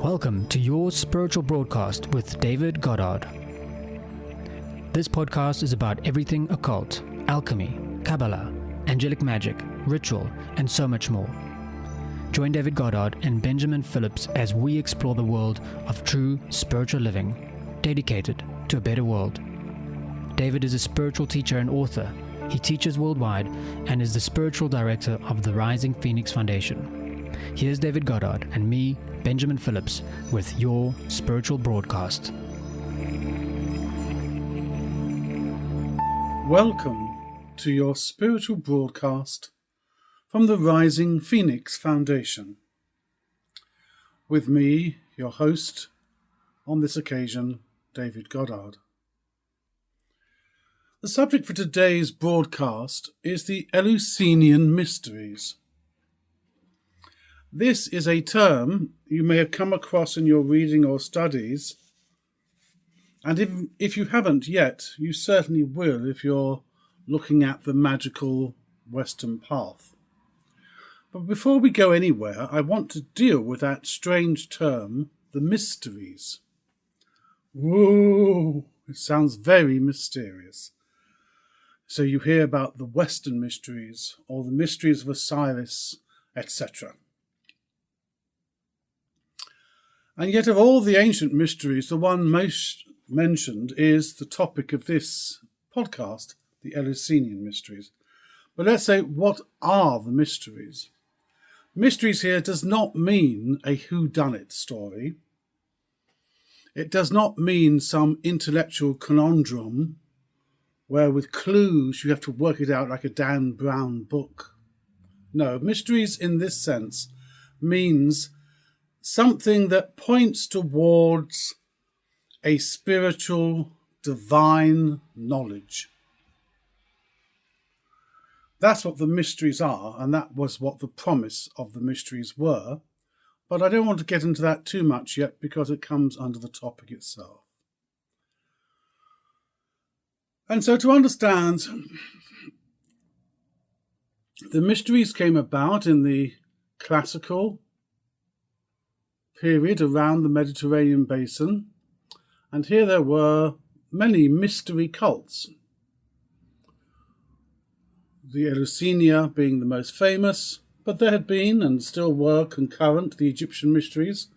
Welcome to your spiritual broadcast with David Goddard. This podcast is about everything occult, alchemy, Kabbalah, angelic magic, ritual, and so much more. Join David Goddard and Benjamin Phillips as we explore the world of true spiritual living, dedicated to a better world. David is a spiritual teacher and author. He teaches worldwide and is the spiritual director of the Rising Phoenix Foundation. Here's David Goddard and me, Benjamin Phillips, with your spiritual broadcast. Welcome to your spiritual broadcast from the Rising Phoenix Foundation. With me, your host, on this occasion, David Goddard. The subject for today's broadcast is the Eleusinian Mysteries. This is a term you may have come across in your reading or studies, and if you haven't yet, you certainly will if you're looking at the magical Western path. But before we go anywhere, I want to deal with that strange term, the mysteries. Whoa, it sounds very mysterious. So you hear about the Western mysteries, or the mysteries of Osiris, etc. And yet of all the ancient mysteries, the one most mentioned is the topic of this podcast, the Eleusinian Mysteries. But let's say, what are the mysteries? Mysteries here does not mean a whodunit story. It does not mean some intellectual conundrum where with clues you have to work it out like a Dan Brown book. No, mysteries in this sense means something that points towards a spiritual, divine knowledge. That's what the mysteries are, and that was what the promise of the mysteries were. But I don't want to get into that too much yet because it comes under the topic itself. And so to understand, the mysteries came about in the classical period around the Mediterranean basin, and here there were many mystery cults. The Eleusinian being the most famous, but there had been and still were concurrent the Egyptian mysteries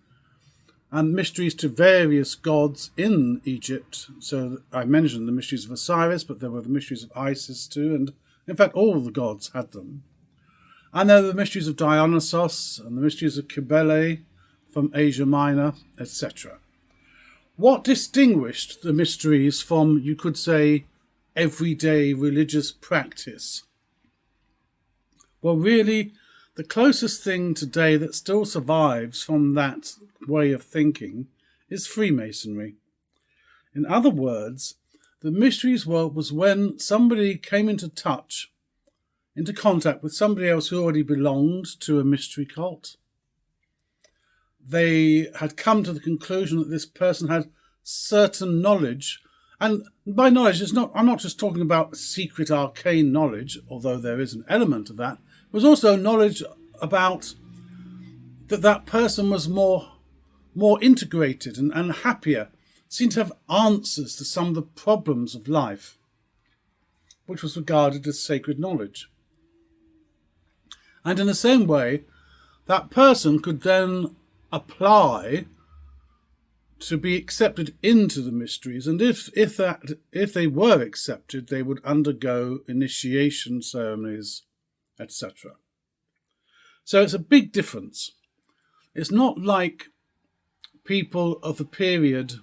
and mysteries to various gods in Egypt. So I mentioned the mysteries of Osiris, but there were the mysteries of Isis too, and in fact all the gods had them. And there were the mysteries of Dionysos and the mysteries of Cybele from Asia Minor, etc. What distinguished the mysteries from, you could say, everyday religious practice? Well, really, the closest thing today that still survives from that way of thinking is Freemasonry. In other words, the mysteries was when somebody came into contact with somebody else who already belonged to a mystery cult. They had come to the conclusion that this person had certain knowledge, and by knowledge, I'm not just talking about secret arcane knowledge, although there is an element of that. It was also knowledge about that person was more integrated and happier, seemed to have answers to some of the problems of life, which was regarded as sacred knowledge. And in the same way, that person could then apply to be accepted into the mysteries, and if they were accepted, they would undergo initiation ceremonies, etc. So it's a big difference. It's not like people of the period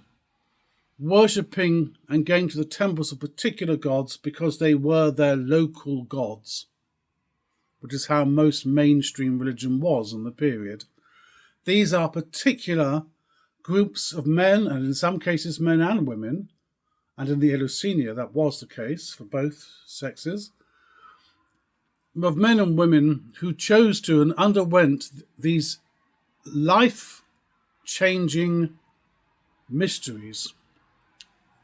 worshipping and going to the temples of particular gods because they were their local gods, which is how most mainstream religion was in the period. These are particular groups of men, and in some cases men and women, and in the Eleusinian that was the case for both sexes, of men and women who chose to and underwent these life-changing mysteries,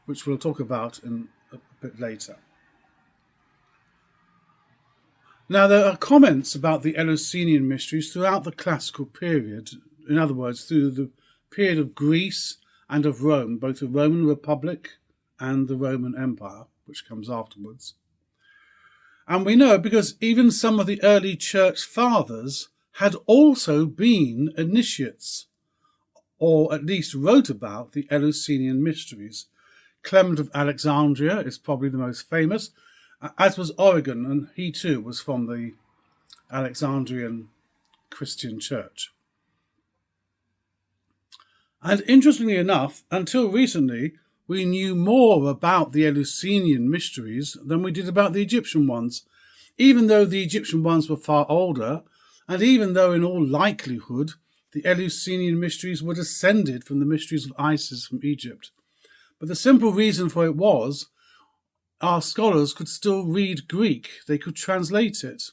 which we'll talk about in a bit later. Now, there are comments about the Eleusinian mysteries throughout the classical period, in other words, through the period of Greece and of Rome, both the Roman Republic and the Roman Empire, which comes afterwards. And we know because even some of the early church fathers had also been initiates, or at least wrote about the Eleusinian Mysteries. Clement of Alexandria is probably the most famous, as was Origen, and he too was from the Alexandrian Christian Church. And interestingly enough, until recently, we knew more about the Eleusinian Mysteries than we did about the Egyptian ones, even though the Egyptian ones were far older, and even though in all likelihood the Eleusinian Mysteries were descended from the mysteries of Isis from Egypt. But the simple reason for it was our scholars could still read Greek, they could translate it.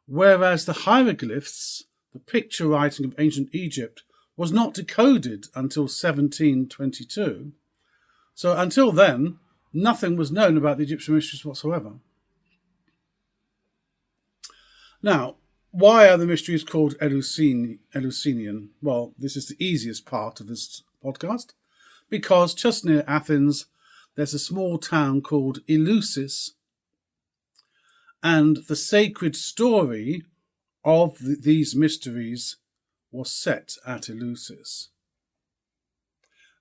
Whereas the hieroglyphs, the picture writing of ancient Egypt, was not decoded until 1722. So until then, nothing was known about the Egyptian mysteries whatsoever. Now, why are the mysteries called Eleusinian? Well, this is the easiest part of this podcast, because just near Athens, there's a small town called Eleusis, and the sacred story of these mysteries was set at Eleusis.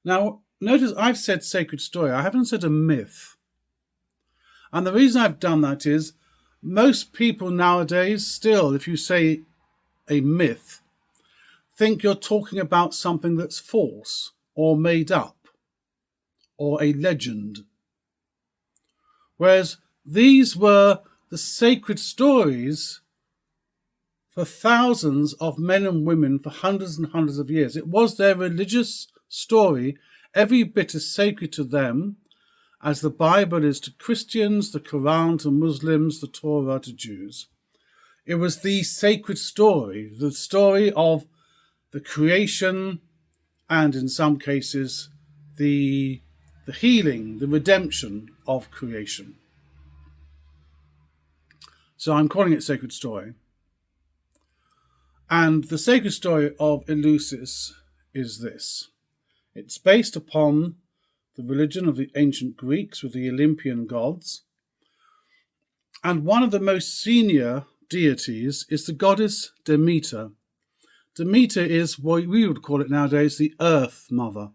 Now, notice I've said sacred story, I haven't said a myth. And the reason I've done that is most people nowadays still, if you say a myth, think you're talking about something that's false or made up or a legend. Whereas these were the sacred stories for thousands of men and women for hundreds and hundreds of years. It was their religious story, every bit as sacred to them as the Bible is to Christians, the Quran to Muslims, the Torah to Jews. It was the sacred story, the story of the creation and, in some cases, the healing, the redemption of creation. So I'm calling it sacred story. And the sacred story of Eleusis is this. It's based upon the religion of the ancient Greeks with the Olympian gods. And one of the most senior deities is the goddess Demeter. Demeter is what we would call it nowadays the Earth Mother.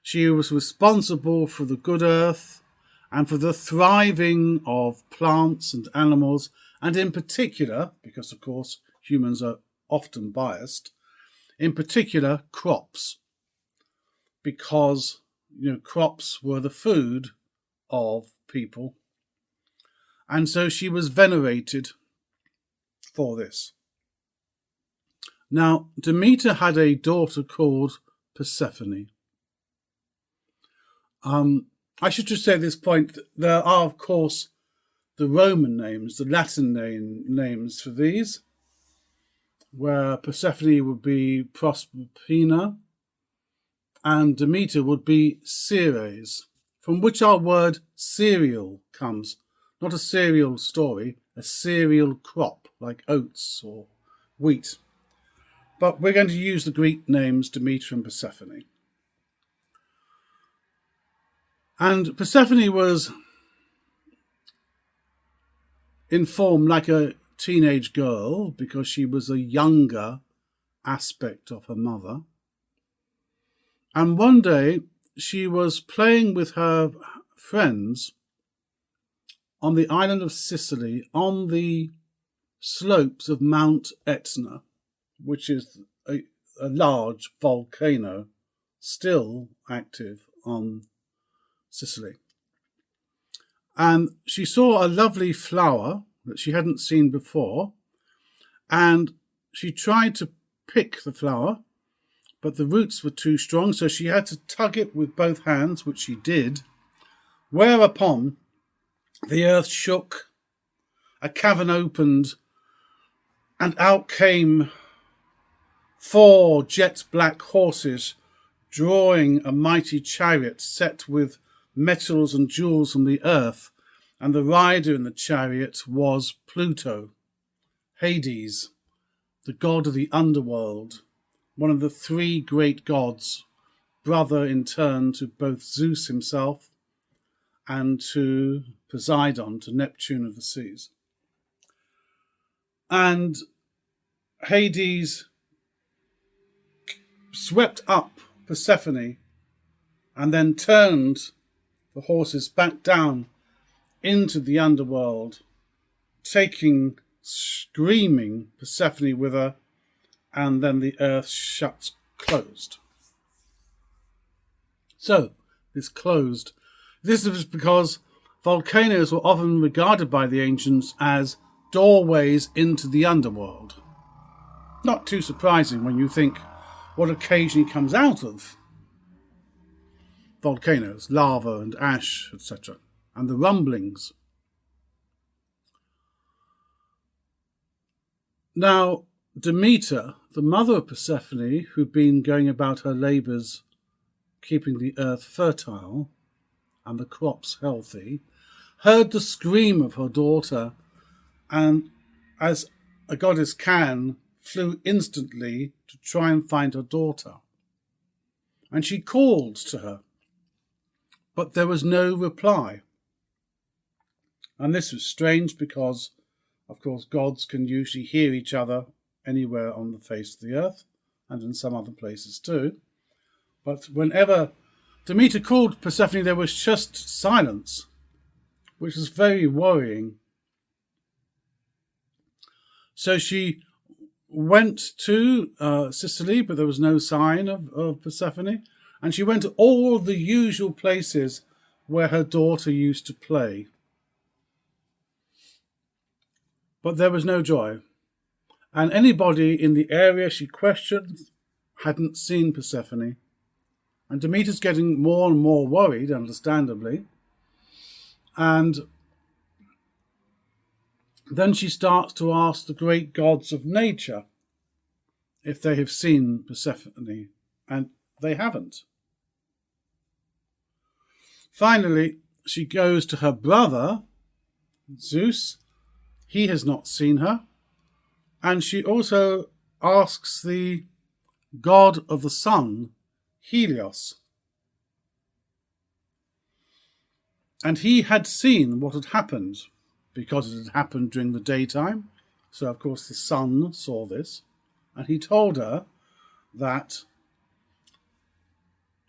She was responsible for the good earth and for the thriving of plants and animals, and in particular, because of course humans are often biased, in particular crops, because crops were the food of people, and so she was venerated for this. Now, Demeter had a daughter called Persephone. I should just say at this point, there are, of course, the Roman names, the Latin names for these, where Persephone would be Proserpina, and Demeter would be Ceres, from which our word cereal comes. Not a cereal story, a cereal crop, like oats or wheat. But we're going to use the Greek names Demeter and Persephone. And Persephone was in form like a teenage girl because she was a younger aspect of her mother. And one day she was playing with her friends on the island of Sicily on the slopes of Mount Etna, which is a large volcano still active on Sicily. And she saw a lovely flower that she hadn't seen before, and she tried to pick the flower, but the roots were too strong, so she had to tug it with both hands, which she did, whereupon the earth shook, a cavern opened, and out came 4 jet black horses drawing a mighty chariot set with metals and jewels from the earth, and the rider in the chariot was Pluto, Hades, the god of the underworld, one of the three great gods, brother in turn to both Zeus himself and to Poseidon, to Neptune of the seas. And Hades swept up Persephone and then turned the horses back down into the underworld, taking screaming Persephone with her, and then the earth shuts closed. So, this closed. This is because volcanoes were often regarded by the ancients as doorways into the underworld. Not too surprising when you think what occasionally comes out of volcanoes, lava and ash, etc., and the rumblings. Now, Demeter, the mother of Persephone, who'd been going about her labours keeping the earth fertile and the crops healthy, heard the scream of her daughter, and as a goddess can, flew instantly to try and find her daughter. And she called to her, but there was no reply. And this was strange because, of course, gods can usually hear each other anywhere on the face of the earth, and in some other places too. But whenever Demeter called Persephone, there was just silence, which was very worrying. So she went to Sicily, but there was no sign of Persephone. And she went to all the usual places where her daughter used to play. But there was no joy. And anybody in the area she questioned hadn't seen Persephone. And Demeter's getting more and more worried, understandably. And then she starts to ask the great gods of nature if they have seen Persephone, and they haven't. Finally, she goes to her brother, Zeus. He has not seen her. And she also asks the god of the sun, Helios. And he had seen what had happened, because it had happened during the daytime. So, of course, the sun saw this. And he told her that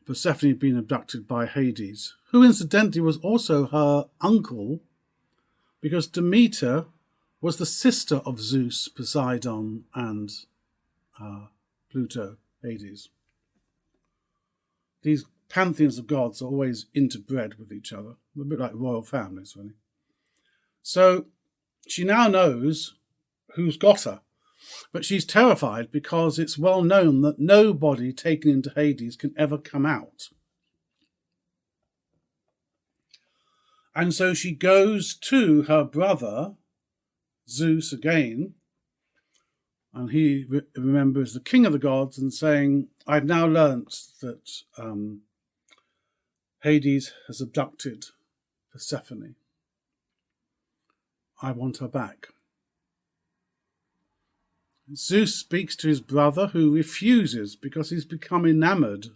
Persephone had been abducted by Hades, who incidentally was also her uncle, because Demeter was the sister of Zeus, Poseidon, and Pluto, Hades. These pantheons of gods are always interbred with each other, a bit like royal families, really. So she now knows who's got her, but she's terrified because it's well known that nobody taken into Hades can ever come out. And so she goes to her brother, Zeus again, and he remembers the king of the gods, and saying, I've now learnt that Hades has abducted Persephone. I want her back. Zeus speaks to his brother, who refuses because he's become enamoured.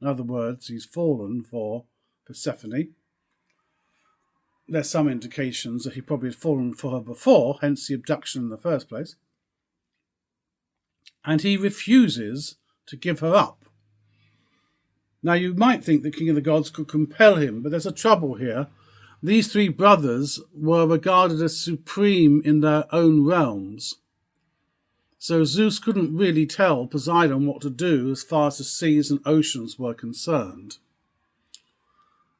In other words, he's fallen for Persephone. There's some indications that he probably had fallen for her before, hence the abduction in the first place. And he refuses to give her up. Now, you might think the king of the gods could compel him, but there's a trouble here. These three brothers were regarded as supreme in their own realms. So Zeus couldn't really tell Poseidon what to do as far as the seas and oceans were concerned.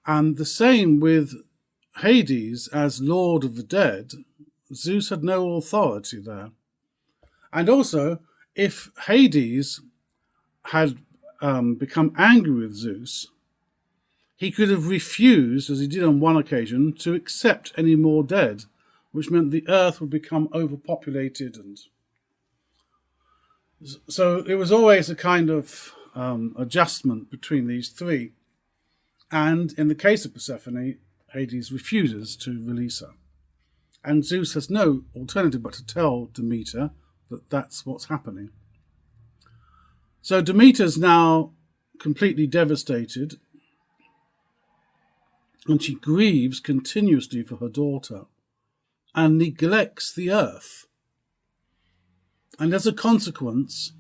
And the same with Hades as Lord of the Dead. Zeus had no authority there. And also, if Hades had become angry with Zeus, he could have refused, as he did on one occasion, to accept any more dead, which meant the earth would become overpopulated. And so it was always a kind of adjustment between these three. And in the case of Persephone, Hades refuses to release her. And Zeus has no alternative but to tell Demeter that that's what's happening. So Demeter's now completely devastated, and she grieves continuously for her daughter and neglects the earth. And as a consequence,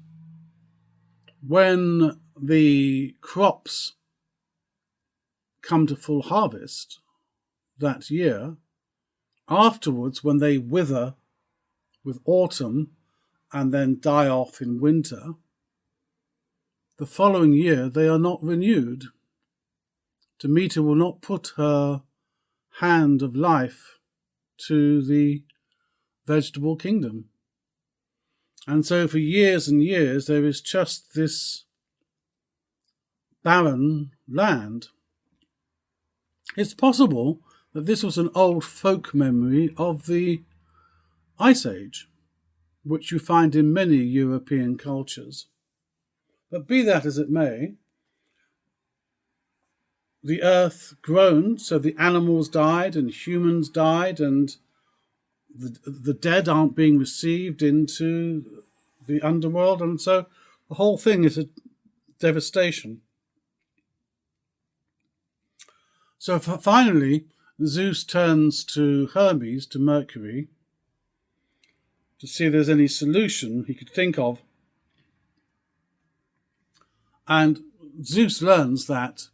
when the crops come to full harvest that year, afterwards, when they wither with autumn and then die off in winter, the following year they are not renewed. Demeter will not put her hand of life to the vegetable kingdom. And so for years and years there is just this barren land. It's possible that this was an old folk memory of the Ice Age, which you find in many European cultures. But be that as it may, the earth groaned, so the animals died and humans died, and the dead aren't being received into the underworld, and so the whole thing is a devastation. So finally, Zeus turns to Hermes, to Mercury, to see if there's any solution he could think of. And Zeus learns that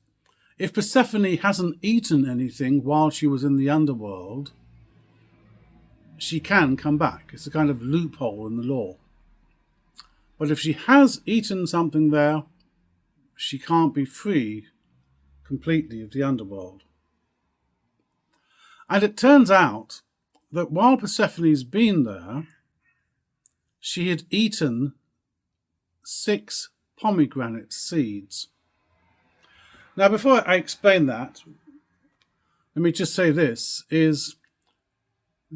if Persephone hasn't eaten anything while she was in the underworld, she can come back. It's a kind of loophole in the law. But if she has eaten something there, she can't be free completely of the underworld. And it turns out that while Persephone's been there, she had eaten 6 pomegranate seeds. Now, before I explain that, let me just say this, is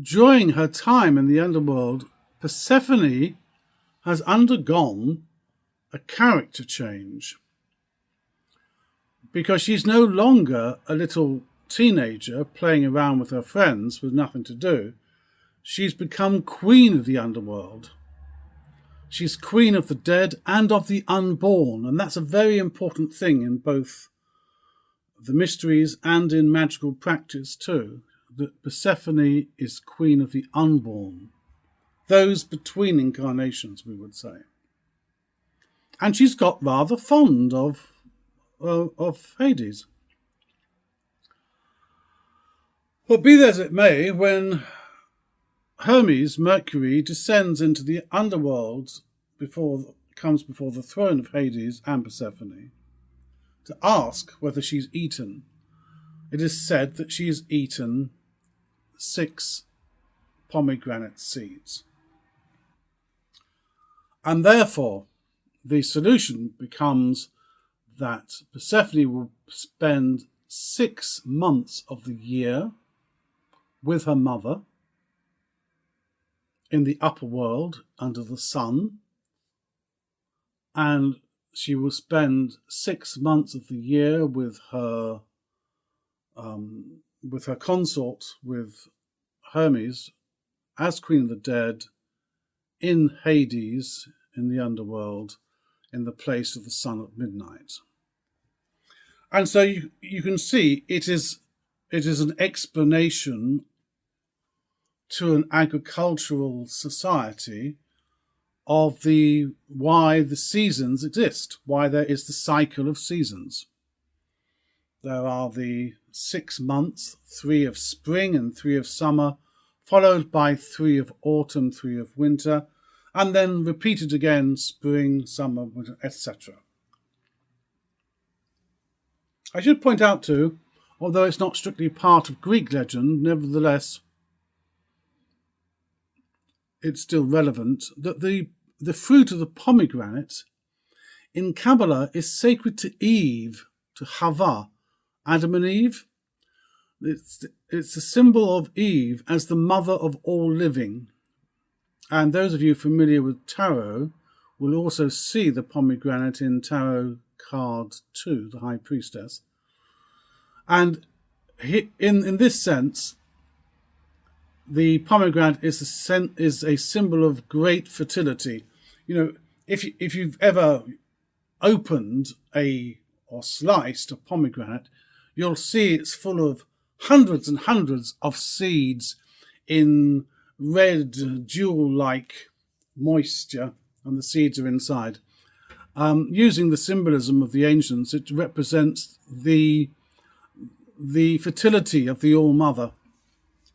during her time in the underworld, Persephone has undergone a character change, because she's no longer a little teenager playing around with her friends with nothing to do. She's become queen of the underworld. She's queen of the dead and of the unborn, and that's a very important thing in both the mysteries and in magical practice too, that Persephone is queen of the unborn, those between incarnations, we would say. And she's got rather fond of Hades. But be that as it may, when Hermes, Mercury, descends into the underworld comes before the throne of Hades and Persephone to ask whether she's eaten, it is said that she's eaten 6 pomegranate seeds. And therefore, the solution becomes that Persephone will spend 6 months of the year with her mother in the upper world under the sun, and she will spend 6 months of the year with her consort, with Hermes, as Queen of the Dead, in Hades, in the underworld, in the place of the sun at midnight. And so you can see it is an explanation to an agricultural society of why the seasons exist, why there is the cycle of seasons. There are the 6 months, 3 of spring and 3 of summer, followed by 3 of autumn, 3 of winter, and then repeated again, spring, summer, winter, etc. I should point out too, although it's not strictly part of Greek legend, nevertheless it's still relevant, that the fruit of the pomegranate in Kabbalah is sacred to Eve, to Hava, Adam and Eve. It's a symbol of Eve as the mother of all living. And those of you familiar with tarot will also see the pomegranate in Tarot card 2, the High Priestess. And in this sense, the pomegranate is a symbol of great fertility. You know, if you've ever opened or sliced a pomegranate, you'll see it's full of hundreds and hundreds of seeds in red jewel-like moisture, and the seeds are inside. Using the symbolism of the ancients, it represents the fertility of the All-Mother.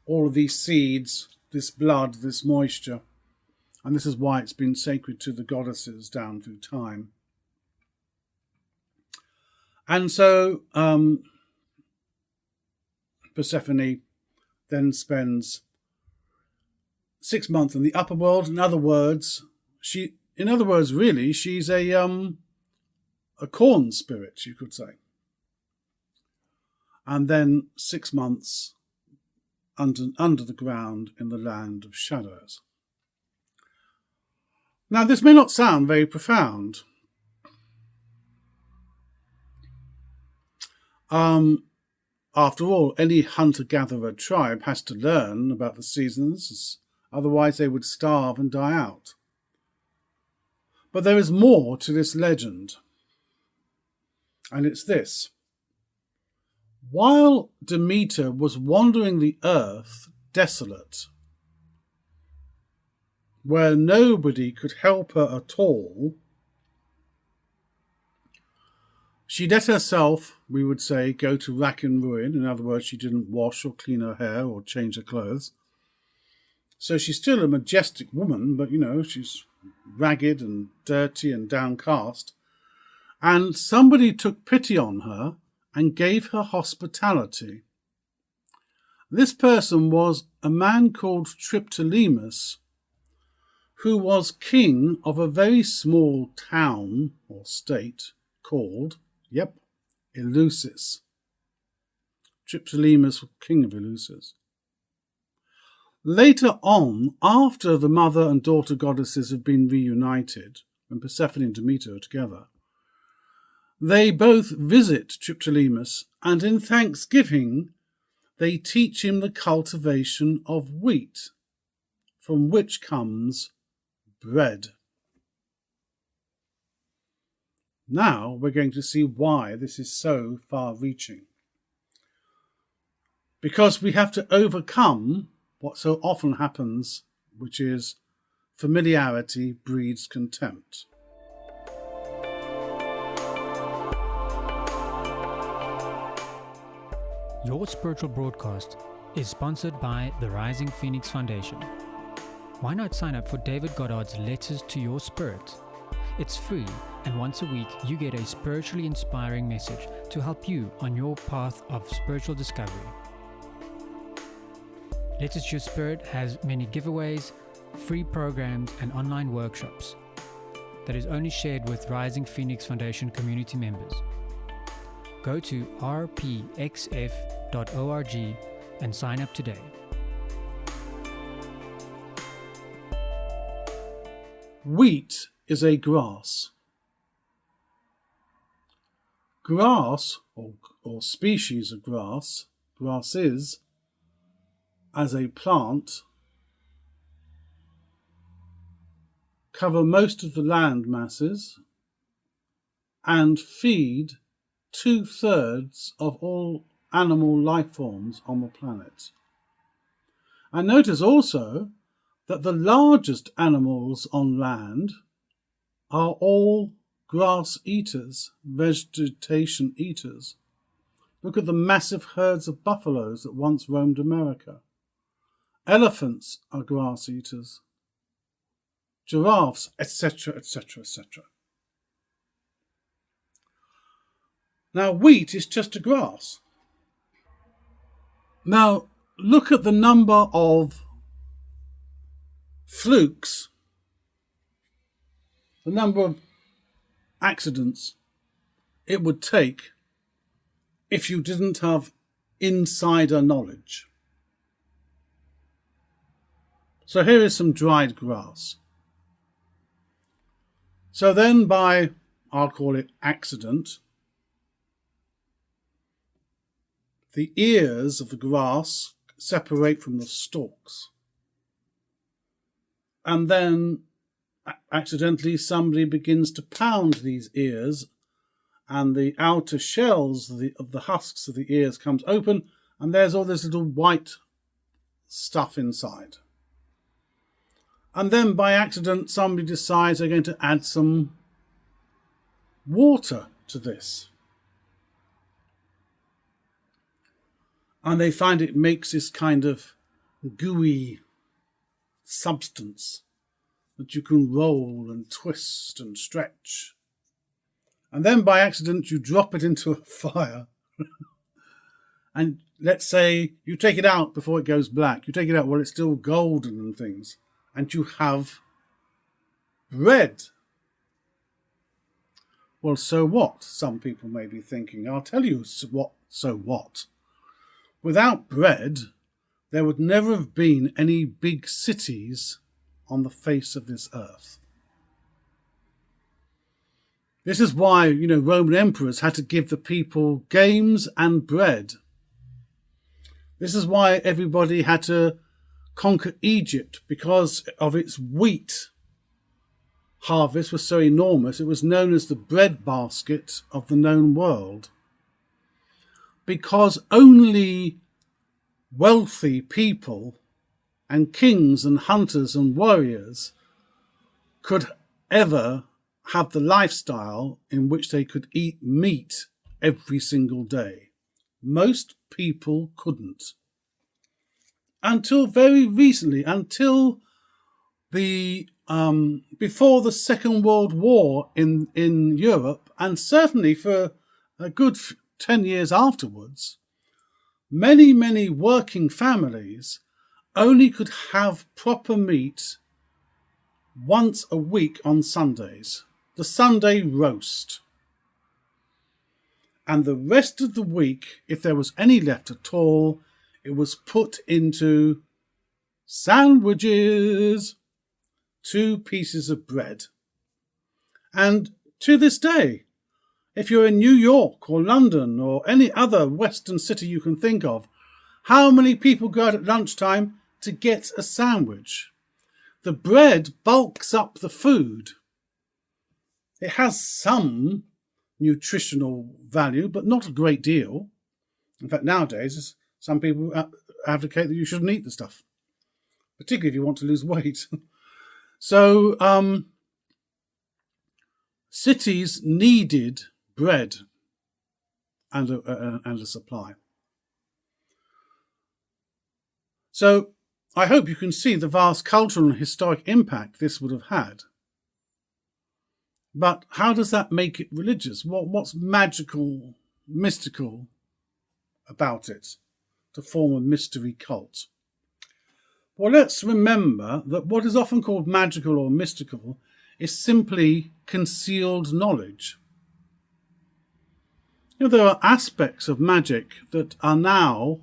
All of these seeds, this blood, this moisture. And this is why it's been sacred to the goddesses down through time. And so Persephone then spends 6 months in the upper world. In other words, she's a corn spirit, you could say. And then 6 months under the ground in the land of shadows. Now, this may not sound very profound. After all, any hunter-gatherer tribe has to learn about the seasons, otherwise they would starve and die out. But there is more to this legend, and it's this. While Demeter was wandering the earth desolate, where nobody could help her at all, she let herself, we would say, go to rack and ruin. In other words, she didn't wash or clean her hair or change her clothes. So she's still a majestic woman, but, she's ragged and dirty and downcast. And somebody took pity on her and gave her hospitality. This person was a man called Triptolemus, who was king of a very small town or state called, Eleusis. Triptolemus was king of Eleusis. Later on, after the mother and daughter goddesses have been reunited, when Persephone and Demeter are together, they both visit Triptolemus, and in thanksgiving they teach him the cultivation of wheat, from which comes bread. Now we're going to see why this is so far-reaching. Because we have to overcome what so often happens, which is familiarity breeds contempt. Your spiritual broadcast is sponsored by the Rising Phoenix Foundation. Why not sign up for David Goddard's Letters to Your Spirit? It's free, and once a week you get a spiritually inspiring message to help you on your path of spiritual discovery. Letters to Your Spirit has many giveaways, free programs, and online workshops that is only shared with Rising Phoenix Foundation community members. Go to rpxf.org and sign up today. Wheat is a grass. Grass, or species of grasses, as a plant, cover most of the land masses and feed 2/3 of all animal life forms on the planet. And notice also that the largest animals on land are all grass eaters, vegetation eaters. Look at the massive herds of buffaloes that once roamed America. Elephants are grass eaters. Giraffes, etc., etc., etc. Now, wheat is just a grass. Now, look at the number of flukes, the number of accidents it would take if you didn't have insider knowledge. So here is some dried grass. So then by, I'll call it accident, the ears of the grass separate from the stalks. And then accidentally somebody begins to pound these ears, and the outer shells of the husks of the ears comes open, and there's all this little white stuff inside. And then by accident somebody decides they're going to add some water to this. And they find it makes this kind of gooey substance that you can roll and twist and stretch. And then by accident you drop it into a fire. And let's say you take it out before it goes black. You take it out while it's still golden and things. And you have bread. Well, so what? Some people may be thinking. I'll tell you what. So what? Without bread, there would never have been any big cities on the face of this earth. This is why, Roman emperors had to give the people games and bread. This is why everybody had to conquer Egypt, because of its wheat harvest was so enormous. It was known as the breadbasket of the known world. Because only wealthy people and kings and hunters and warriors could ever have the lifestyle in which they could eat meat every single day. Most people couldn't. Until very recently, until the before the Second World War in Europe, and certainly for a good 10 years afterwards, many working families only could have proper meat once a week on Sundays, the Sunday roast. And the rest of the week, if there was any left at all, it was put into sandwiches, 2 pieces of bread. And to this day, if you're in New York or London or any other Western city you can think of, how many people go out at lunchtime to get a sandwich? The bread bulks up the food. It has some nutritional value, but not a great deal. In fact, nowadays, some people advocate that you shouldn't eat the stuff, particularly if you want to lose weight. So, cities needed bread and a supply. So, I hope you can see the vast cultural and historic impact this would have had. But how does that make it religious? What's magical, mystical about it to form a mystery cult? Well, let's remember that what is often called magical or mystical is simply concealed knowledge. There are aspects of magic that are now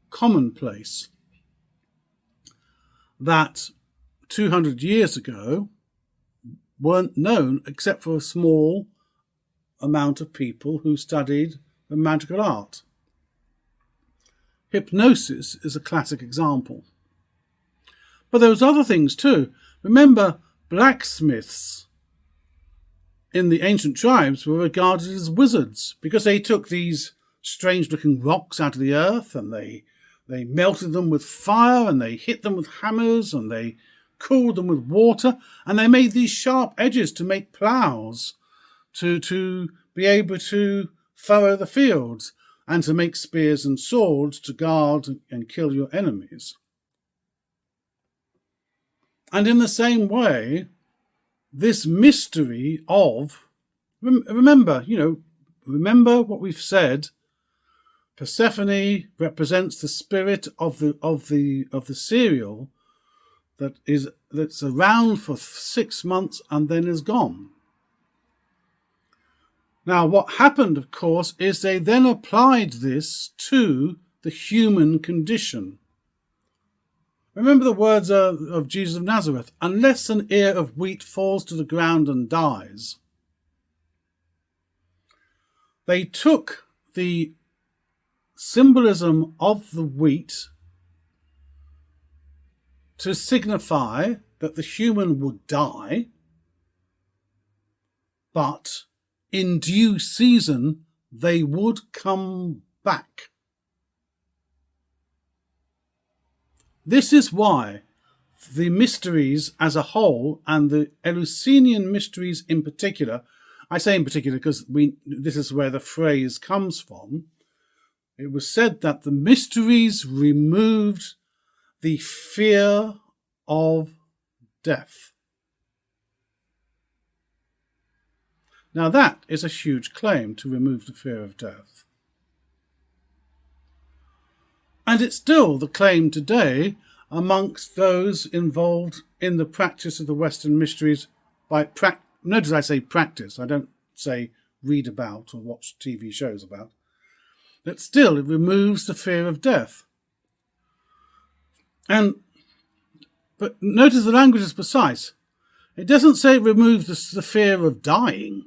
commonplace that 200 years ago weren't known except for a small amount of people who studied the magical art. Hypnosis is a classic example. But there was other things too. Remember, blacksmiths in the ancient tribes were regarded as wizards because they took these strange-looking rocks out of the earth and they melted them with fire and they hit them with hammers and they cooled them with water, and they made these sharp edges to make ploughs to be able to furrow the fields and to make spears and swords to guard and kill your enemies. And in the same way, this mystery of, remember what we've said. Persephone represents the spirit of the cereal that's around for 6 months and then is gone. Now, what happened, of course, is they then applied this to the human condition. Remember the words of Jesus of Nazareth, unless an ear of wheat falls to the ground and dies. They took the symbolism of the wheat to signify that the human would die, but in due season they would come back. This is why the mysteries as a whole, and the Eleusinian mysteries in particular, I say in particular because this is where the phrase comes from. It was said that the mysteries removed the fear of death. Now that is a huge claim, to remove the fear of death. And it's still the claim today amongst those involved in the practice of the Western mysteries. Notice I say practice, I don't say read about or watch TV shows about. That still it removes the fear of death. But notice the language is precise. It doesn't say it removes the fear of dying.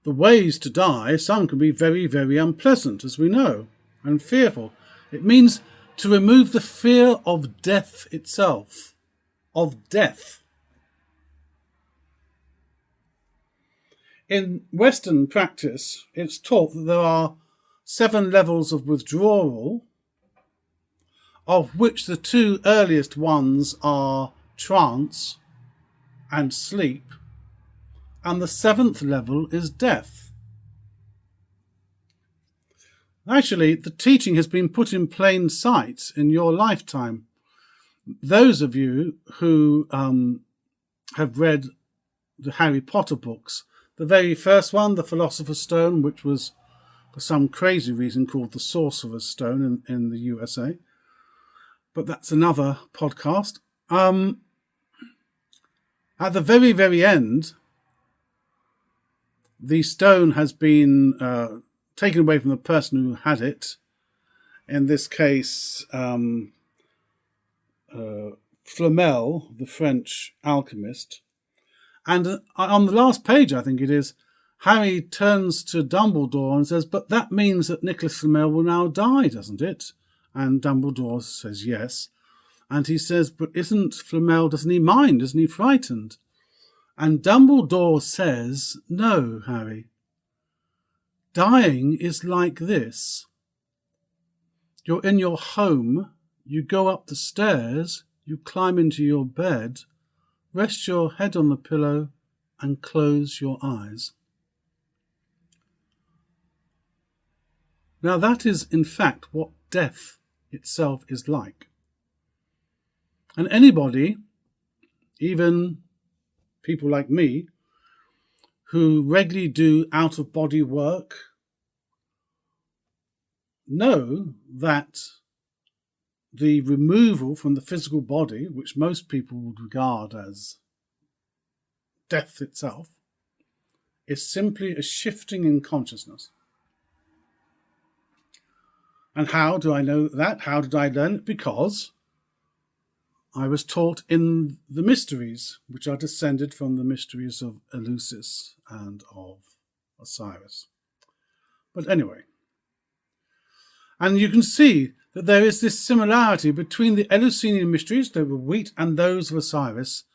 The ways to die, some can be very, very unpleasant, as we know, and fearful. It means to remove the fear of death itself. Of death. In Western practice, it's taught that there are 7 levels of withdrawal, of which the 2 earliest ones are trance and sleep, and the 7th level is death. Actually, the teaching has been put in plain sight in your lifetime. Those of you who have read the Harry Potter books, the very first one, the Philosopher's Stone, which was for some crazy reason called the Sorcerer's Stone in the USA, but that's another podcast. At the very, very end, the stone has been taken away from the person who had it. In this case, Flamel, the French alchemist. And on the last page, I think it is, Harry turns to Dumbledore and says, "But that means that Nicholas Flamel will now die, doesn't it?" And Dumbledore says yes. And he says, "But isn't Flamel, doesn't he mind? Isn't he frightened?" And Dumbledore says, "No, Harry. Dying is like this. You're in your home, you go up the stairs, you climb into your bed, rest your head on the pillow and close your eyes." Now that is in fact what death itself is like. And anybody, even people like me, who regularly do out-of-body work, know that the removal from the physical body, which most people would regard as death itself, is simply a shifting in consciousness. And how do I know that? How did I learn it? Because I was taught in the mysteries, which are descended from the mysteries of Eleusis and of Osiris. But anyway, and you can see that there is this similarity between the Eleusinian mysteries, they were wheat, and those of Osiris,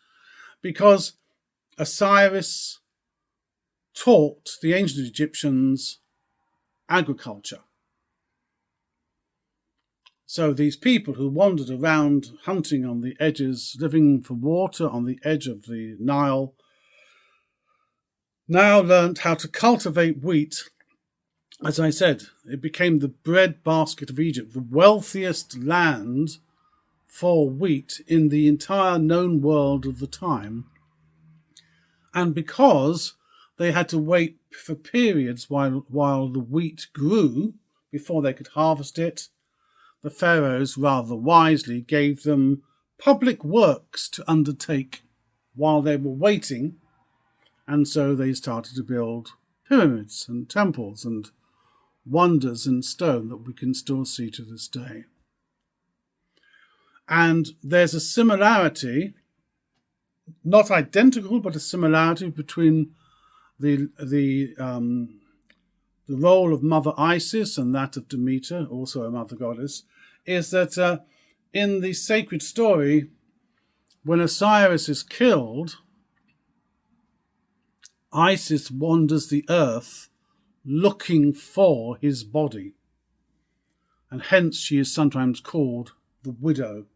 because Osiris taught the ancient Egyptians agriculture. So these people who wandered around hunting on the edges, living for water on the edge of the Nile, now learnt how to cultivate wheat. As I said, it became the breadbasket of Egypt, the wealthiest land for wheat in the entire known world of the time. And because they had to wait for periods while the wheat grew before they could harvest it, the pharaohs rather wisely gave them public works to undertake while they were waiting, and so they started to build pyramids and temples and wonders in stone that we can still see to this day. And there's a similarity, not identical, but a similarity between the role of Mother Isis and that of Demeter, also a mother goddess, is that in the sacred story, when Osiris is killed, Isis wanders the earth looking for his body, and hence she is sometimes called the widow.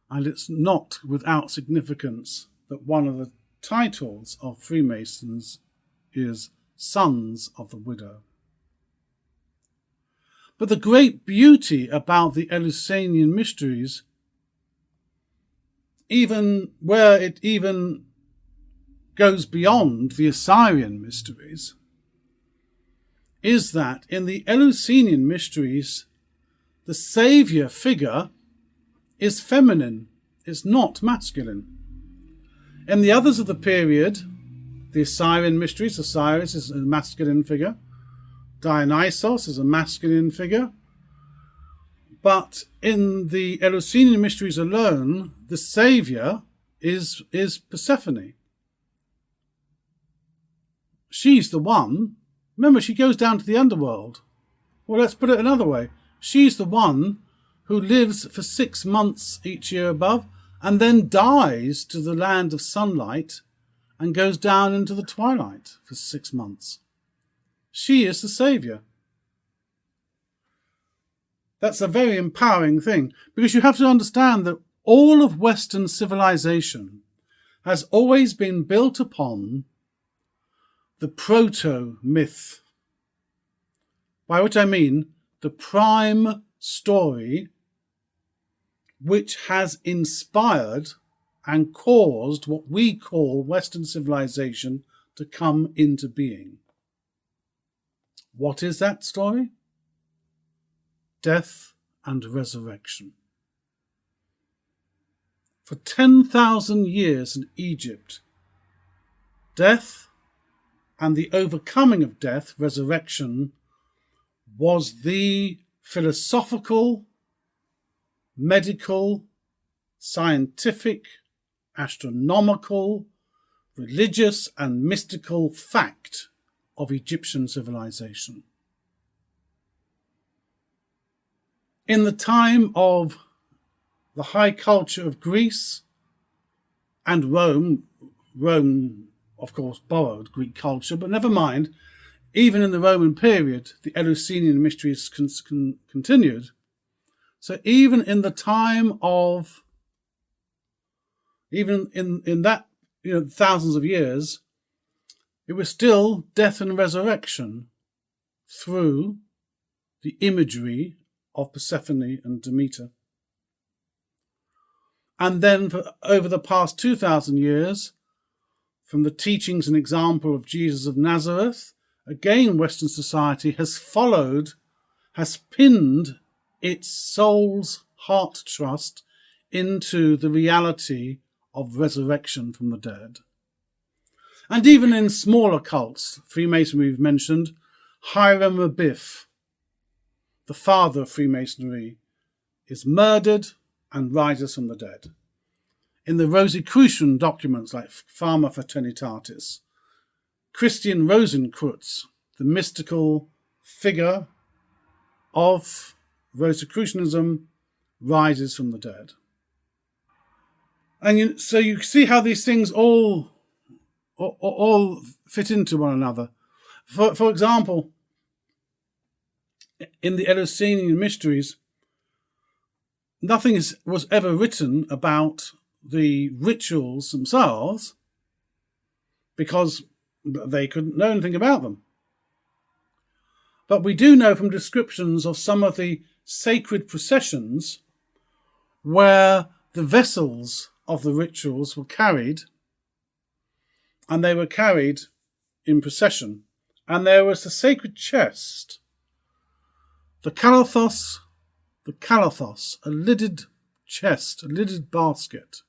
And it's not without significance that one of the titles of Freemasons is Sons of the Widow. But the great beauty about the Eleusinian Mysteries, even where it even goes beyond the Assyrian Mysteries, is that in the Eleusinian Mysteries, the saviour figure is feminine, is not masculine. In the others of the period, the Assyrian Mysteries, Osiris is a masculine figure, Dionysos is a masculine figure, but in the Eleusinian Mysteries alone, the saviour is Persephone. She's the one. Remember, she goes down to the underworld. Well, let's put it another way. She's the one who lives for 6 months each year above and then dies to the land of sunlight and goes down into the twilight for 6 months. She is the saviour. That's a very empowering thing, because you have to understand that all of Western civilization has always been built upon the proto-myth, by which I mean the prime story which has inspired and caused what we call Western civilization to come into being. What is that story? Death and resurrection. For 10,000 years in Egypt, death and the overcoming of death, resurrection, was the philosophical, medical, scientific, astronomical, religious and mystical fact of Egyptian civilization. In the time of the high culture of Greece and Rome, of course, borrowed Greek culture, but never mind, even in the Roman period, the Eleusinian Mysteries continued. So even in the time of, even in that, thousands of years, it was still death and resurrection through the imagery of Persephone and Demeter. And then for over the past 2,000 years, from the teachings and example of Jesus of Nazareth, again Western society has pinned its soul's heart trust into the reality of resurrection from the dead. And even in smaller cults, Freemasonry we've mentioned, Hiram Abiff, the father of Freemasonry, is murdered and rises from the dead. In the Rosicrucian documents like Fama Fraternitatis, Christian Rosenkreuz, the mystical figure of Rosicrucianism, rises from the dead. And so you see how these things all fit into one another. For example, in the Eleusinian Mysteries, nothing was ever written about the rituals themselves because they couldn't know anything about them. But we do know from descriptions of some of the sacred processions where the vessels of the rituals were carried, and they were carried in procession. And there was the sacred chest, the kalathos, a lidded chest, a lidded basket.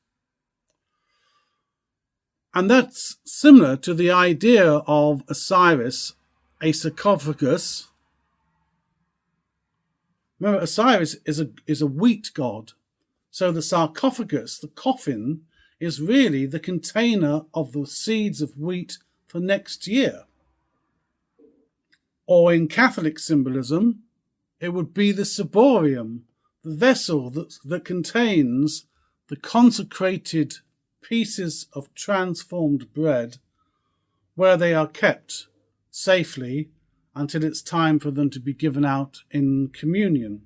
And that's similar to the idea of Osiris, a sarcophagus. Remember, Osiris is a wheat god. So the sarcophagus, the coffin, is really the container of the seeds of wheat for next year. Or in Catholic symbolism, it would be the ciborium, the vessel that contains the consecrated pieces of transformed bread where they are kept safely until it's time for them to be given out in communion.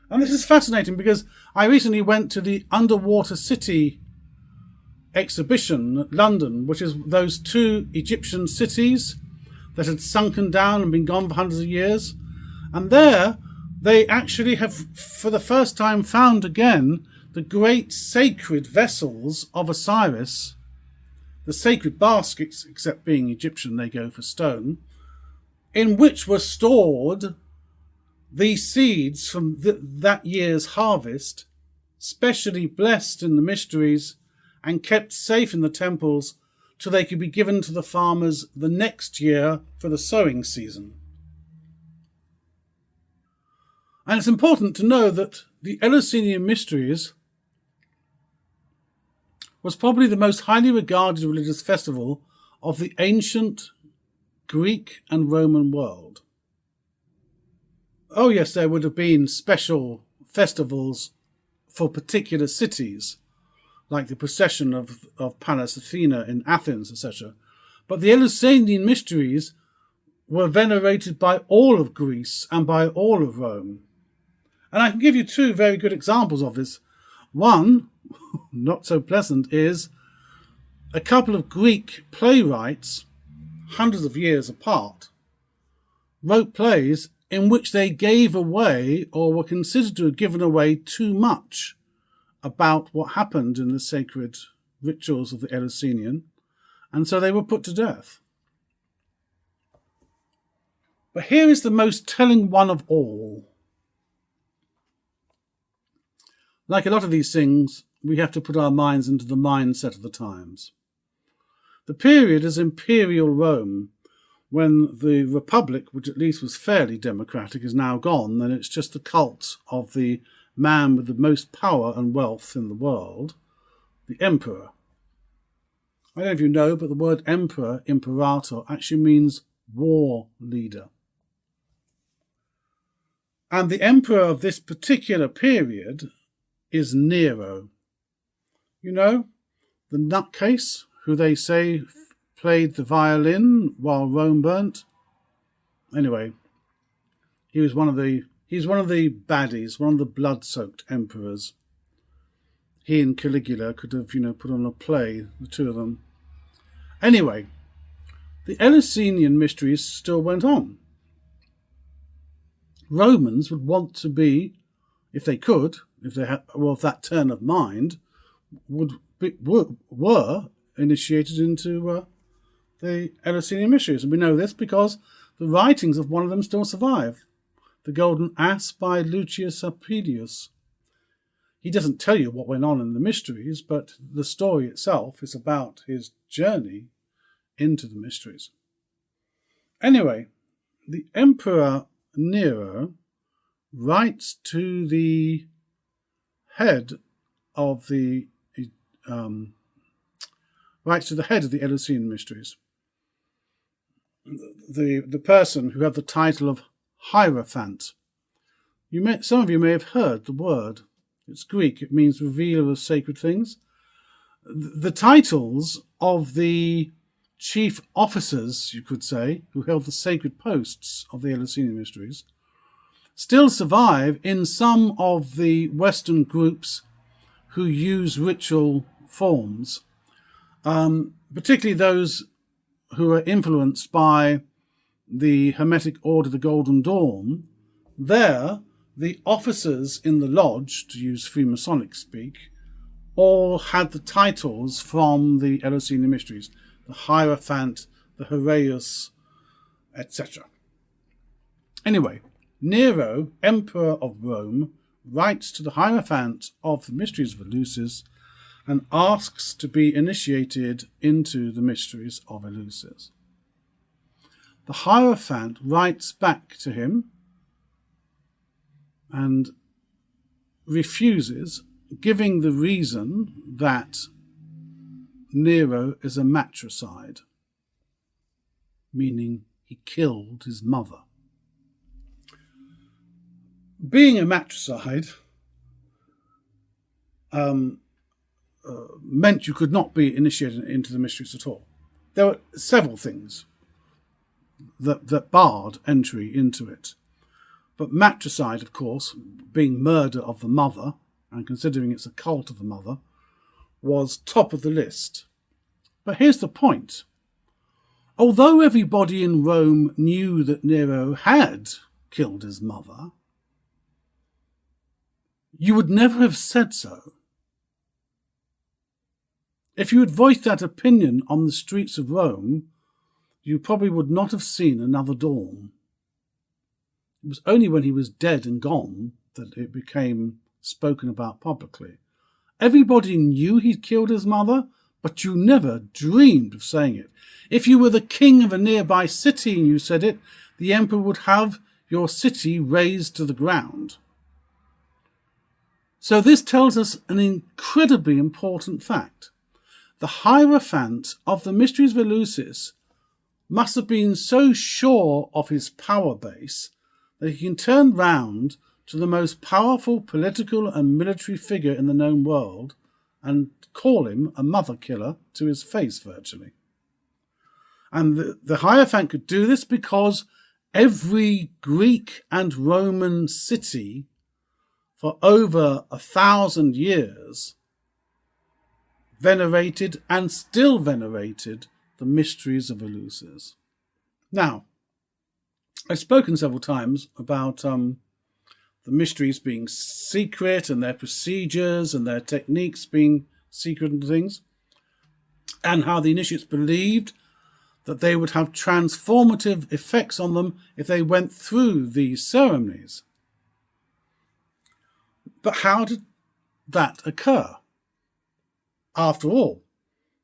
And this is fascinating because I recently went to the Underwater City exhibition at London, which is those two Egyptian cities that had sunken down and been gone for hundreds of years. And there they actually have, for the first time, found again the great sacred vessels of Osiris, the sacred baskets, except being Egyptian, they go for stone, in which were stored the seeds from that year's harvest, specially blessed in the mysteries and kept safe in the temples till they could be given to the farmers the next year for the sowing season. And it's important to know that the Eleusinian Mysteries was probably the most highly regarded religious festival of the ancient Greek and Roman world. Oh yes, there would have been special festivals for particular cities, like the procession of Pallas Athena in Athens, etc. But the Eleusinian Mysteries were venerated by all of Greece and by all of Rome. And I can give you two very good examples of this. One, not so pleasant, is a couple of Greek playwrights, hundreds of years apart, wrote plays in which they gave away, or were considered to have given away, too much about what happened in the sacred rituals of the Eleusinian, and so they were put to death. But here is the most telling one of all. Like a lot of these things, we have to put our minds into the mindset of the times. The period is Imperial Rome, when the Republic, which at least was fairly democratic, is now gone, and it's just the cult of the man with the most power and wealth in the world, the Emperor. I don't know if you know, but the word Emperor, Imperator, actually means war leader. And the Emperor of this particular period is Nero. You know, the nutcase who they say played the violin while Rome burnt. Anyway, he's one of the baddies, one of the blood-soaked emperors. He and Caligula could have, put on a play, the two of them. Anyway, the Eleusinian Mysteries still went on. Romans would want to be, if they could, if they had, well, if that turn of mind, were initiated into the Eleusinian Mysteries. And we know this because the writings of one of them still survive. The Golden Ass by Lucius Apicius. He doesn't tell you what went on in the mysteries, but the story itself is about his journey into the mysteries. Anyway, the Emperor Nero writes to the head of the Eleusinian Mysteries, the person who had the title of Hierophant. Some of you may have heard the word. It's Greek. It means revealer of sacred things. The titles of the chief officers, you could say, who held the sacred posts of the Eleusinian Mysteries, still survive in some of the Western groups who use ritual forms, particularly those who are influenced by the Hermetic Order, the Golden Dawn. There, the officers in the lodge, to use Freemasonic speak, all had the titles from the Eleusinian Mysteries, the Hierophant, the Hiereus, etc. Anyway, Nero, Emperor of Rome, writes to the Hierophant of the Mysteries of Eleusis and asks to be initiated into the mysteries of Eleusis. The Hierophant writes back to him and refuses, giving the reason that Nero is a matricide, meaning he killed his mother. Being a matricide meant you could not be initiated into the mysteries at all. There were several things that barred entry into it. But matricide, of course, being murder of the mother, and considering it's a cult of the mother, was top of the list. But here's the point. Although everybody in Rome knew that Nero had killed his mother, you would never have said so. If you had voiced that opinion on the streets of Rome, you probably would not have seen another dawn. It was only when he was dead and gone that it became spoken about publicly. Everybody knew he'd killed his mother, but you never dreamed of saying it. If you were the king of a nearby city and you said it, the emperor would have your city razed to the ground. So this tells us an incredibly important fact. The Hierophant of the Mysteries of Eleusis must have been so sure of his power base that he can turn round to the most powerful political and military figure in the known world and call him a mother killer to his face virtually. And the Hierophant could do this because every Greek and Roman city for over 1,000 years venerated and still venerated the mysteries of Eleusis. Now, I've spoken several times about the mysteries being secret and their procedures and their techniques being secret and things, and how the initiates believed that they would have transformative effects on them if they went through these ceremonies. But how did that occur? After all,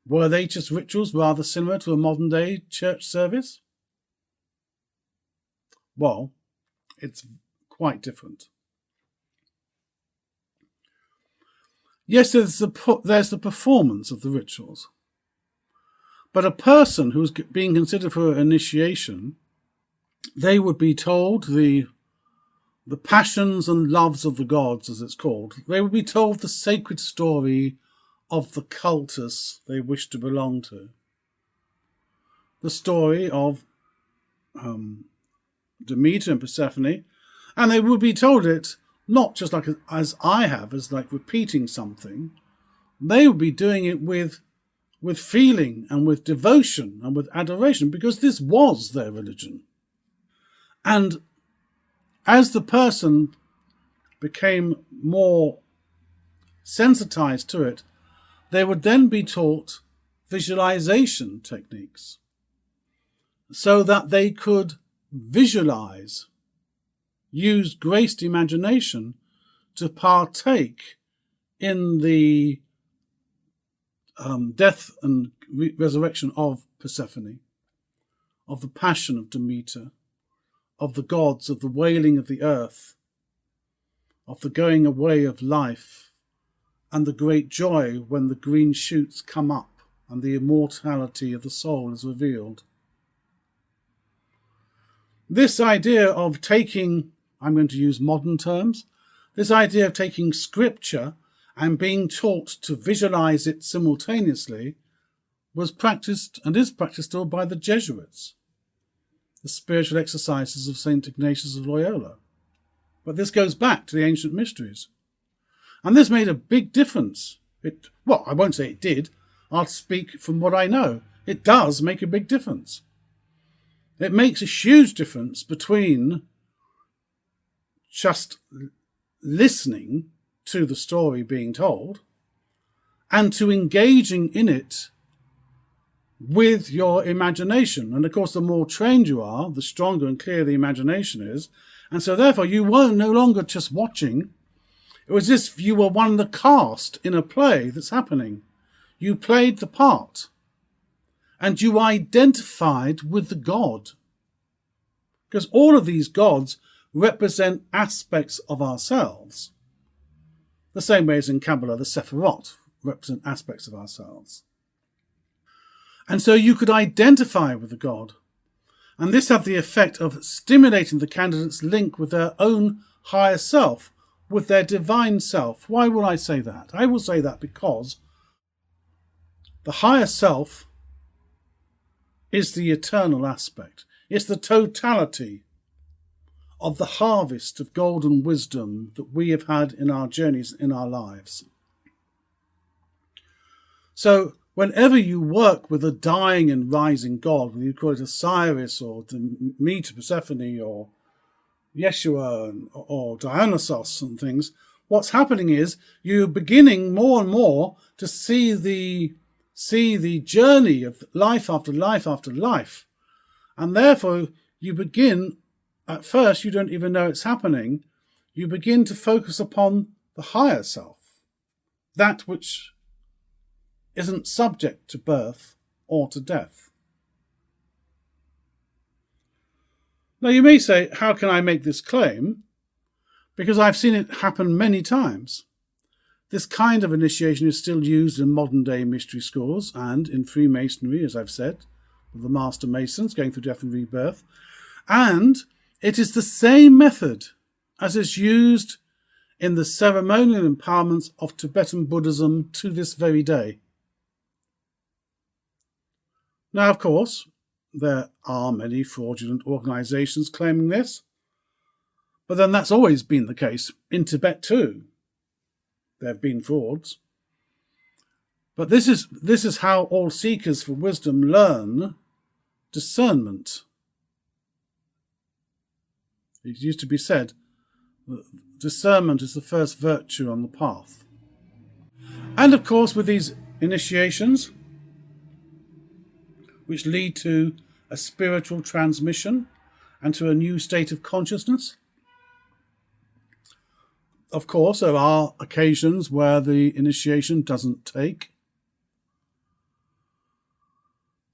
were they just rituals rather similar to a modern-day church service? Well, it's quite different. Yes, there's the performance of the rituals. But a person who's being considered for initiation, they would be told the passions and loves of the gods, as it's called. They would be told the sacred story of the cultus they wish to belong to. The story of Demeter and Persephone, and they would be told it not just like as I have, as like repeating something. They would be doing it with feeling and with devotion and with adoration, because this was their religion. And as the person became more sensitized to it, they would then be taught visualization techniques so that they could visualize, use graced imagination to partake in the death and resurrection of Persephone, of the passion of Demeter, of the gods, of the wailing of the earth, of the going away of life, and the great joy when the green shoots come up and the immortality of the soul is revealed. This idea of taking, I'm going to use modern terms, this idea of taking scripture and being taught to visualize it simultaneously was practiced and is practiced still by the Jesuits, the spiritual exercises of St. Ignatius of Loyola. But this goes back to the ancient mysteries. And this made a big difference. Well, I won't say it did. I'll speak from what I know. It does make a big difference. It makes a huge difference between just listening to the story being told and to engaging in it with your imagination. And of course, the more trained you are, the stronger and clearer the imagination is. And so therefore you were no longer just watching. It was as if you were one of the cast in a play that's happening. You played the part. And you identified with the god. Because all of these gods represent aspects of ourselves. The same way as in Kabbalah, the Sephirot represent aspects of ourselves. And so you could identify with the god. And this had the effect of stimulating the candidate's link with their own higher self, with their divine self. Why will I say that? I will say that because the higher self is the eternal aspect. It's the totality of the harvest of golden wisdom that we have had in our journeys, in our lives. So whenever you work with a dying and rising God, whether you call it Osiris or Demeter, Persephone or Yeshua or Dionysos and things, what's happening is you're beginning more and more to see the journey of life after life after life. And therefore you begin, at first you don't even know it's happening, you begin to focus upon the higher self, that which isn't subject to birth or to death. Now you may say, how can I make this claim? Because I've seen it happen many times. This kind of initiation is still used in modern day mystery schools and in Freemasonry, as I've said, with the Master Masons going through death and rebirth. And it is the same method as is used in the ceremonial empowerments of Tibetan Buddhism to this very day. Now, of course, there are many fraudulent organizations claiming this, but then that's always been the case in Tibet too. There have been frauds. But this is how all seekers for wisdom learn discernment. It used to be said that discernment is the first virtue on the path. And of course, with these initiations, which lead to a spiritual transmission and to a new state of consciousness, of course, there are occasions where the initiation doesn't take.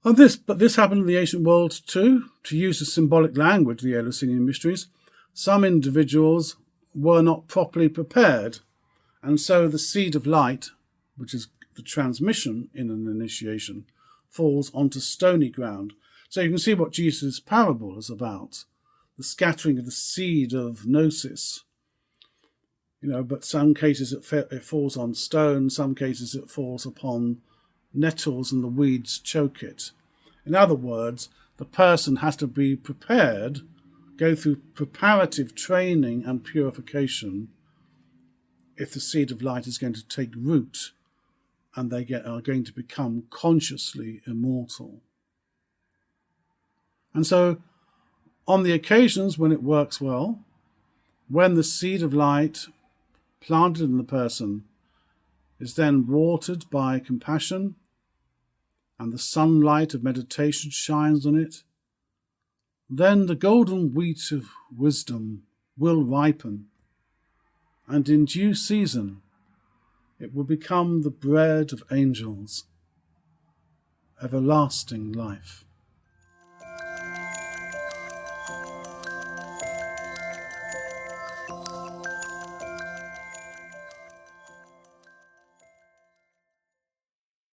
But this happened in the ancient world too. To use the symbolic language of the Eleusinian Mysteries, some individuals were not properly prepared, and so the seed of light, which is the transmission in an initiation, falls onto stony ground. So you can see what Jesus' parable is about, the scattering of the seed of gnosis. But some cases it falls on stone, some cases it falls upon nettles and the weeds choke it. In other words, the person has to be prepared, go through preparative training and purification if the seed of light is going to take root and they are going to become consciously immortal. And so, on the occasions when it works well, when the seed of light planted in the person is then watered by compassion, and the sunlight of meditation shines on it, then the golden wheat of wisdom will ripen, and in due season it will become the bread of angels, everlasting life.